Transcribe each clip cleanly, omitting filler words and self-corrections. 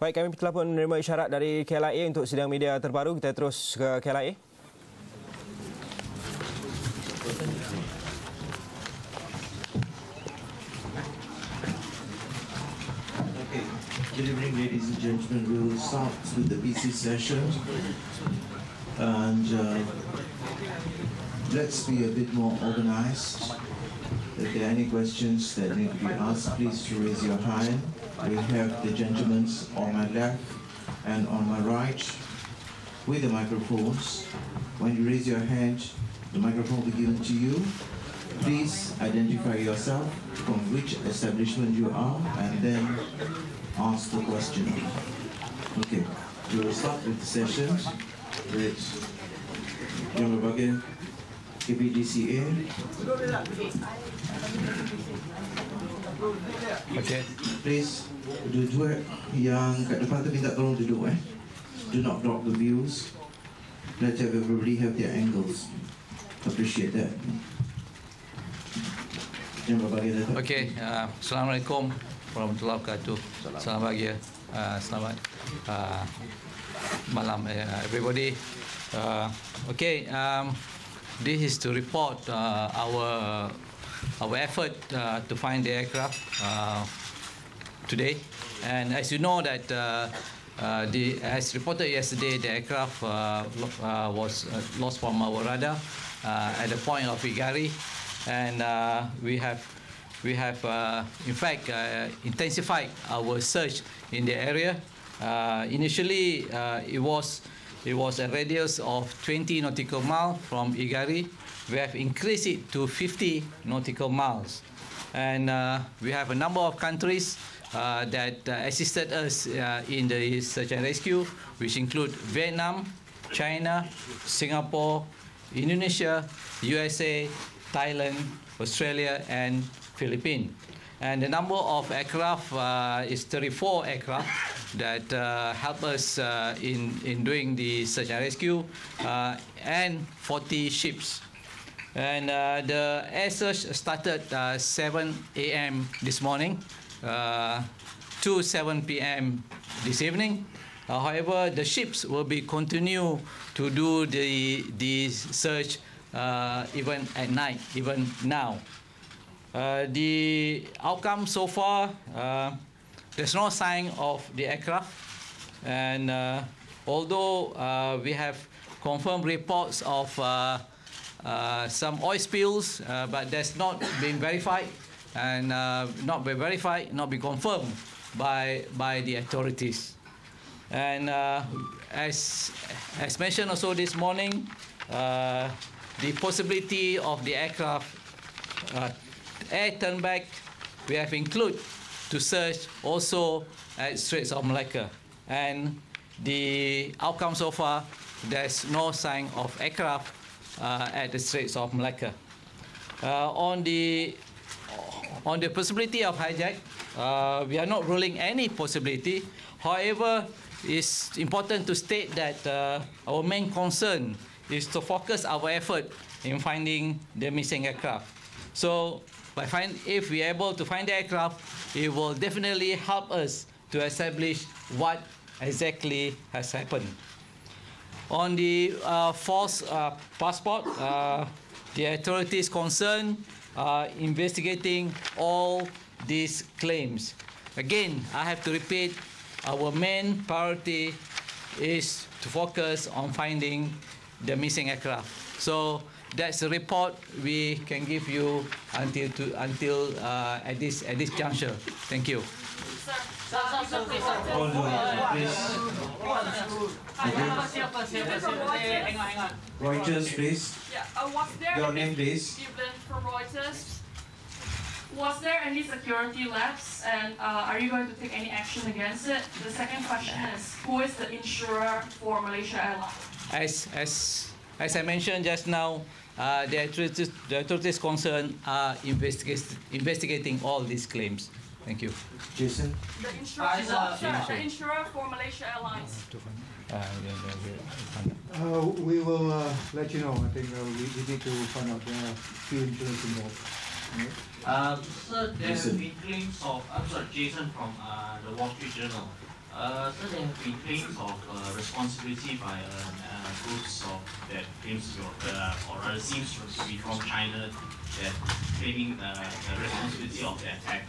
Baik, kami telah pun menerima isyarat dari KLIA untuk sidang media terbaru. Kita terus ke KLIA. Okay. Good evening, ladies and gentlemen. We will start with the PC session. And let's be a bit more organized. If there are any questions that need to be asked, please raise your hand. We have the gentlemen on my left and on my right with the microphones. When you raise your hand, the microphone will be given to you. Please identify yourself, from which establishment you are, and then ask the question. Okay, we will start with the session with Yang Berbagai KPDCA. Okay. Please, dua yang kat depan tu minta tolong duduk Do not block the views. Let everybody have their angles. Appreciate that. Okay. Assalamualaikum warahmatullahi wabarakatuh. Selamat pagi. Selamat malam, everybody. Okay. This is to report our effort to find the aircraft today, and as you know that as reported yesterday, the aircraft was lost from our radar at the point of Igari, and we have in fact intensified our search in the area. Initially, it was a radius of 20 nautical miles from Igari. We have increased it to 50 nautical miles. And we have a number of countries that assisted us in the search and rescue, which include Vietnam, China, Singapore, Indonesia, USA, Thailand, Australia, and Philippines. And the number of aircraft is 34 aircraft that help us in doing the search and rescue, and 40 ships. And the air search started 7 a.m. this morning to 7 p.m. this evening. However, the ships will be continue to do the search even at night, even now. The outcome so far, there's no sign of the aircraft, and although we have confirmed reports of some oil spills, but that's not been verified and not been confirmed by the authorities. And as mentioned also this morning, the possibility of the aircraft air turn back, we have included to search also at Straits of Malacca. And the outcome so far, there's no sign of aircraft at the Straits of Malacca. On the possibility of hijack, we are not ruling any possibility. However, it's important to state that our main concern is to focus our effort in finding the missing aircraft. So, if we are able to find the aircraft, it will definitely help us to establish what exactly has happened. On the false passport, the authorities concerned are investigating all these claims. Again, I have to repeat, our main priority is to focus on finding the missing aircraft. So that's the report we can give you until at this juncture. Thank you. Reuters, please. Your name, please. From Reuters. Was there any security lapse, and are you going to take any action against it? The second question is, who is the insurer for Malaysia Airlines? As I mentioned just now, the authorities concerned are investigating all these claims. Thank you. Jason? The insurer for Malaysia Airlines. We will let you know. I think we need to find out the few insurance involved. Sir, there have been claims of, I'm sorry, Jason from the Wall Street Journal. So there have been claims of responsibility by groups of that claims to, or rather seems to be from China, that claiming the responsibility of the attack.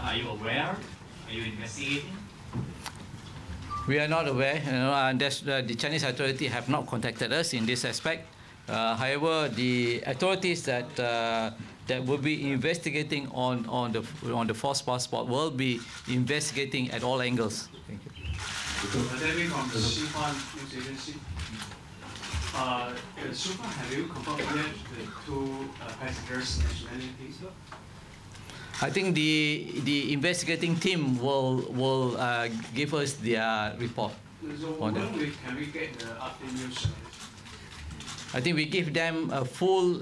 Are you aware? Are you investigating? We are not aware. The Chinese authority have not contacted us in this aspect. However, the authorities that will be investigating on the false passport will be investigating at all angles. Thank you. David from the Xinhua News Agency. So far, have you confirmed yet the two passengers' nationalities? I think the investigating team will give us their report. So when can we get the update news? I think we give them a full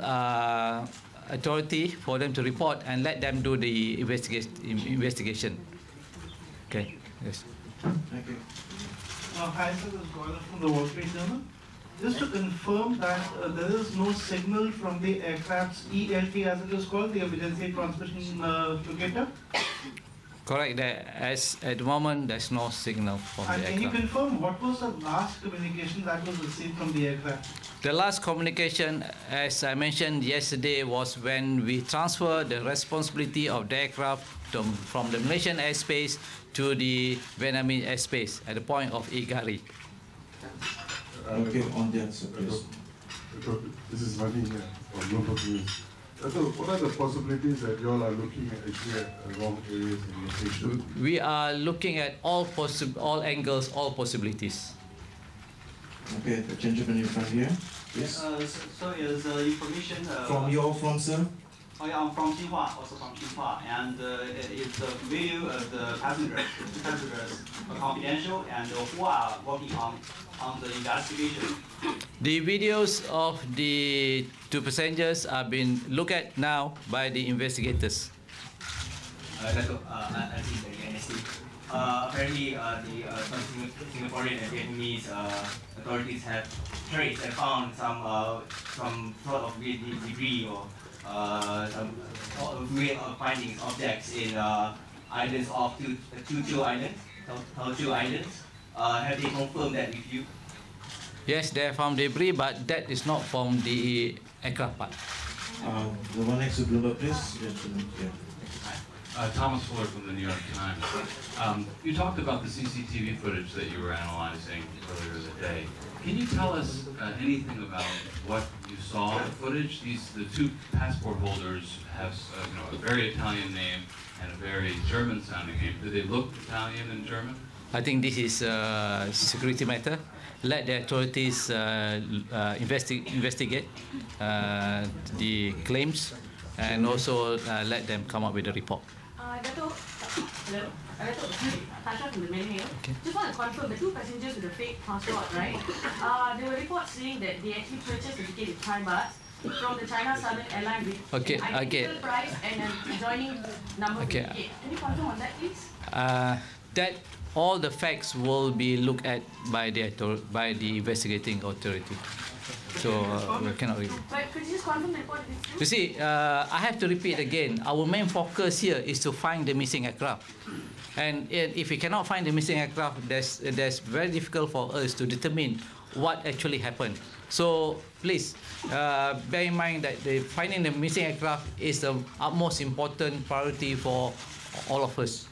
authority for them to report and let them do the investigation. Okay. Yes. Thank you. Hi, sir. This is Gaurav from the Wall Street Journal. Just to confirm that there is no signal from the aircraft's ELT, as it is called, the emergency transmission locator. Correct. As at the moment, there's no signal from the aircraft. And can you confirm what was the last communication that was received from the aircraft? The last communication, as I mentioned yesterday, was when we transferred the responsibility of the aircraft from the Malaysian airspace to the Vietnamese airspace at the point of Igari. Okay, on the answer, please. This is Mani here from Bloomberg News. So what are the possibilities that you all are looking at actually at wrong areas and locations? We are looking at all angles, all possibilities. Okay, the gentleman in front here, please. So is information From sir? Oh yeah, I'm from Xinhua, also from Xinhua, and is the video of the passengers confidential, and who are working on the investigation? The videos of the two passengers are being looked at now by the investigators. Datuk Azharuddin dari NST. Apparently, the Singaporean and Vietnamese authorities have traced and found some sort of debris or some findings, objects in islands of Teochew Islands. Have they confirmed that with you? Yes, they found debris, but that is not from the aircraft part. The one next to Bloomberg, please. Gentleman here. Thomas Fuller from the New York Times. You talked about the CCTV footage that you were analyzing earlier in the day. Can you tell us anything about what you saw in the footage? The two passport holders have a very Italian name and a very German-sounding name. Do they look Italian and German? I think this is a security matter. Let the authorities investigate the claims and also let them come up with a report. Datuk, Tasha from the Mail. Just want to confirm the two passengers with the fake passport, right? There were reports saying that they actually purchased the ticket with Thai bahts from the China Southern Airline with identical price and an adjoining number of the ticket. Can you confirm on that, please? That all the facts will be looked at by the investigating authority. So we cannot read. But could you just confirm the report? You see, I have to repeat again. Our main focus here is to find the missing aircraft, and if we cannot find the missing aircraft, that's very difficult for us to determine what actually happened. So please bear in mind that finding the missing aircraft is the utmost important priority for all of us.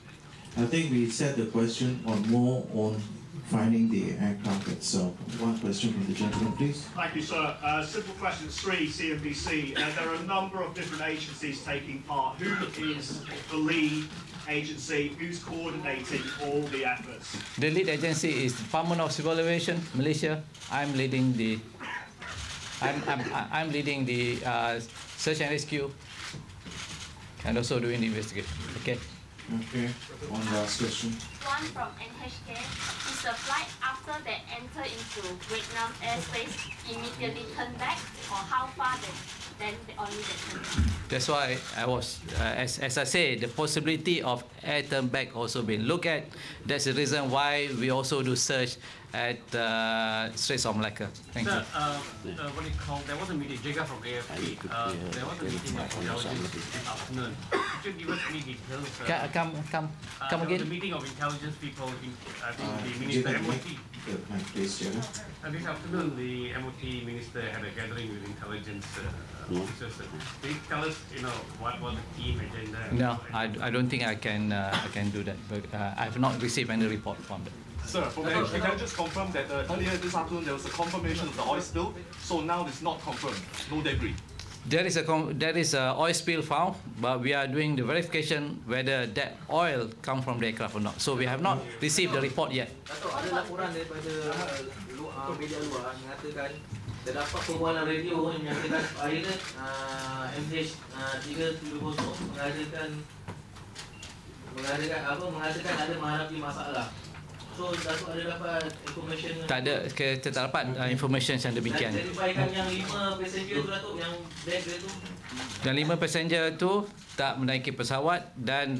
I think we set the question more on finding the aircraft itself. One question from the gentleman, please. Thank you, sir. Simple question 3, CNBC. There are a number of different agencies taking part. Who is the lead agency? Who's coordinating all the efforts? The lead agency is Department of Civil Aviation, Malaysia. I'm leading the search and rescue, and also doing the investigation. Okay. Okay. One last question. One from NHK. Is the flight after they enter into Vietnam airspace immediately turn back, or how far then only that. That's why I was, as I say, the possibility of air turn back also been looked at. That's the reason why we also do search at Straits of Malacca. Thank you. What do you call? There was a meeting, Jiga from AFP. There was a meeting of intelligence this afternoon. Could you give us any details? Come there again. was a meeting of intelligence people. I think the minister MOT. This afternoon, the MOT minister had a gathering with intelligence officers. Can you tell us, what was the team agenda? No, I don't think I can do that. But I have not received any report from them. Sir, can I just confirm that earlier this afternoon there was a confirmation of the oil spill, so now it's not confirmed, no debris? There is a oil spill found, but we are doing the verification whether that oil come from the aircraft or not. So we have not received the report yet. Ada laporan daripada media luar mengatakan terdapat perbualan radio yang menyatakan pilot MH370 mengatakan ada menghadapi masalah. So Datuk ada dapat information? Kita tak dapat information yang demikian. Dan dibaikan yang 5 passenger tu Datuk, yang bag dia tu? Dan 5 passenger tu tak menaiki pesawat dan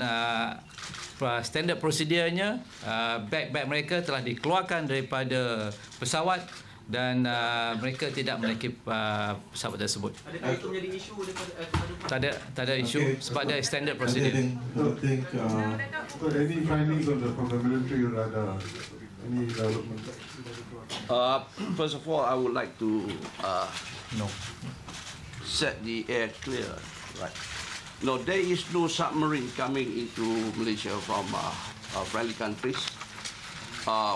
standard prosedurnya bag-bag mereka telah dikeluarkan daripada pesawat dan mereka tidak menaiki pesawat tersebut. Adakah itu menjadi isu daripada tak ada isu sebab dia standard prosedur. Any findings from the military radar? Any development? First of all, I would like to set the air clear. Right. No, there is no submarine coming into Malaysia from friendly countries.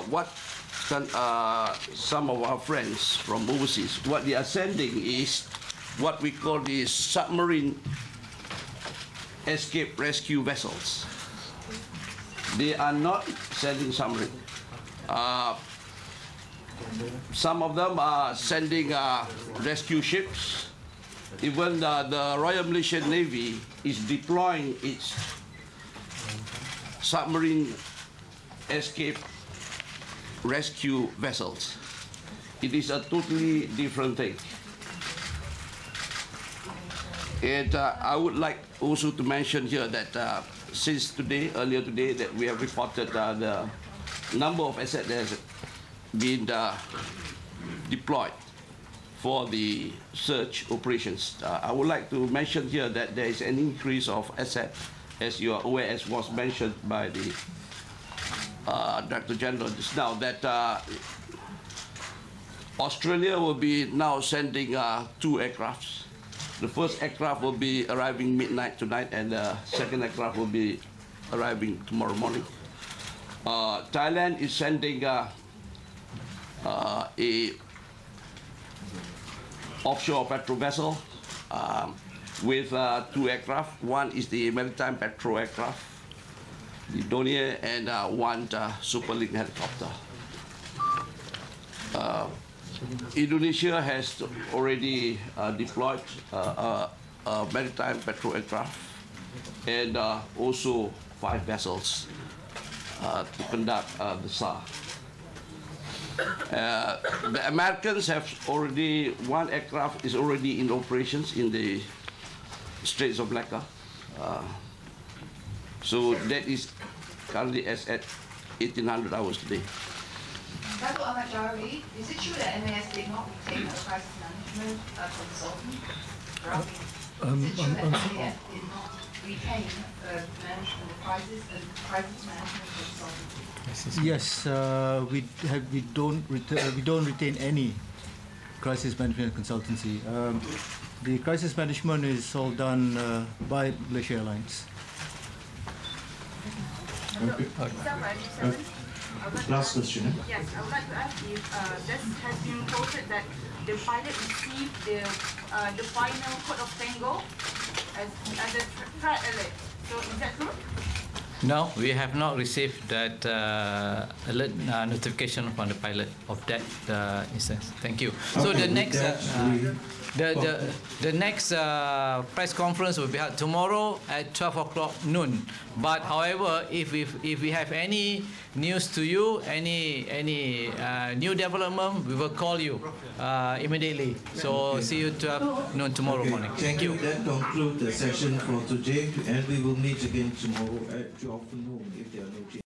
What some of our friends from overseas, what they are sending is what we call the submarine escape rescue vessels. They are not sending submarine. Some of them are sending rescue ships. Even the Royal Malaysian Navy is deploying its submarine escape rescue vessels. It is a totally different thing. And I would like also to mention here that since earlier today, that we have reported the number of assets that has been deployed for the search operations. I would like to mention here that there is an increase of assets, as you are aware, as was mentioned by the Director General just now, that Australia will be now sending 2 aircrafts. The first aircraft will be arriving midnight tonight, and the second aircraft will be arriving tomorrow morning. Thailand is sending a offshore petrol vessel with 2 aircraft. One is the maritime petrol aircraft, the Donier, and 1 Superlink helicopter. Indonesia has already deployed a maritime petrol aircraft and also 5 vessels to conduct the SAR. The Americans have already, 1 aircraft is already in operations in the Straits of Malacca. So that is currently as at 1800 hours today. Datuk Azharuddin, is it true that MAS did not retain a crisis management consultant? Is it true that MAS did not retain management of crisis management consultant? Yes, we don't retain any crisis management consultancy. The crisis management is all done by Malaysia Airlines. Last question. Yes, I would like to ask if this has been reported that the pilot received the final code of tango as a threat alert. So is that true? No, we have not received that alert notification from the pilot of that instance. Thank you. So the next. The next press conference will be held tomorrow at 12 o'clock noon. But however, if we have any news to you, any new development, we will call you immediately. So see you 12 noon tomorrow morning. Thank you. That concludes the session for today, and we will meet again tomorrow at 12 noon if there are no changes.